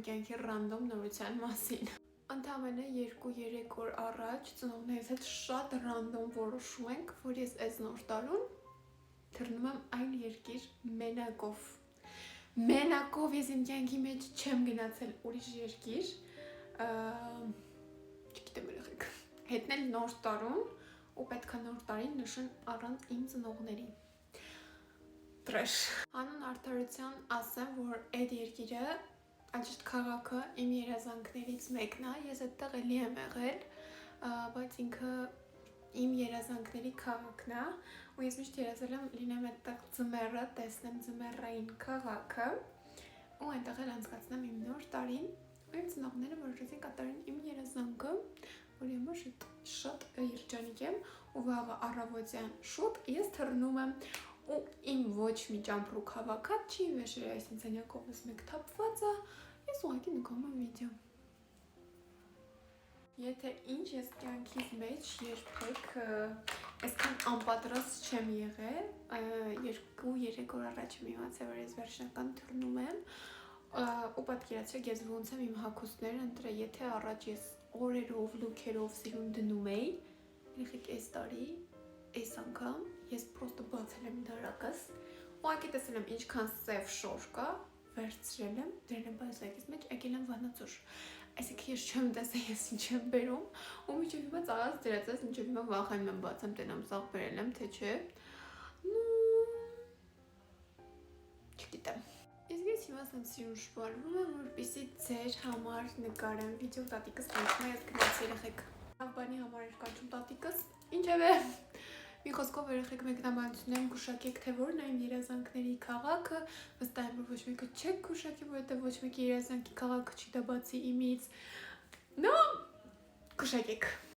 կյանքի ռանդոմ նորության մասին։ Ընդամենը 2-3 օր առաջ ծնողներիս հետ շատ ռանդոմ որոշում ենք, որ ես այս նոր տարուն թռնում եմ այլ երկիր մենակով։ Մենակով ես իմ կյանքի մեջ չեմ գնացել ուրիշ երկիր։ Չգիտեմ երեխեք։ Հետնել նոր տարուն ու պետք է նոր տարին նշեն առանց իմ ծնողների։ Տրեշ։ Անուն արդարության ասեմ, որ այդ երկիրը Աջիշտ քաղաքը իմ երազանքներից մեկն է, ես այդտեղ էլի եմ եղել, բայց ինքը իմ երազանքների քաղաքն է, ու ես միշտ երազել եմ լինեմ այդտեղ ձմեռը, տեսնեմ ձմեռային քաղաքը, ու այնտեղ էլ անցկացնեմ իմ նոր տարին, ու իմ ծնողները որոշեցին կատարեն իմ երազանքը, որի համար շատ երջանիկ եմ, ու վաղը առավոտյան շուտ ես թռնում եմ, ու իմ ոչ մի ճամփրու քաղաքը չի վեշել այս ինձանյակովս մեկ թափված է, ես ուղղակի նկարում եմ վիդեո։ Եթե ինչ ես կյանքիս մեջ երբեք այսքան անպատրաստ չեմ եղել, 2-3 օր առաջ եմ իմացել, որ ես վերջնական թռնում եմ, ու պատկերացրեք ես ոնց եմ իմ հագուստները ընտրել, եթե առաջ ես օրերով, լուքերով սիրուն դնում էի, երեխեք այս տարի, այս անգամ ես պրոստը բացել եմ դարակս, ուղղակի տեսել եմ ինչքան սև շոր կա, վերցրել եմ, դրել եմ բազակից մեջ, եկել եմ վանաձոր։ Այսինքն ես չեմ տեսել ես ինչ եմ բերում, ու մինչև հիմա ծաղած դրածած, մինչև հիմա վախենում եմ բացեմ, տենամ սաղ բերել եմ, թե չէ։ Չգիտեմ։ Իսկ ես հիմա ասեմ սիրուն շպարվում եմ, որպեսզի ձեր համար նկարեմ վիդեո տատիկս կանչում է, ես գնաց երեխեք։ Լավ բանի համար էր կանչում տատիկս, ինչևէ։ Մի խոսքով երեխեք մեկնաբանություններում գուշակեք, թե որն է իմ երազանքների քաղաքը, վստահ եմ, որ ոչ մեկը չեք գուշակի, որովհետև ոչ մեկի երազանքի քաղաքը չի դա բացի իմից։ Նո, գուշակեք։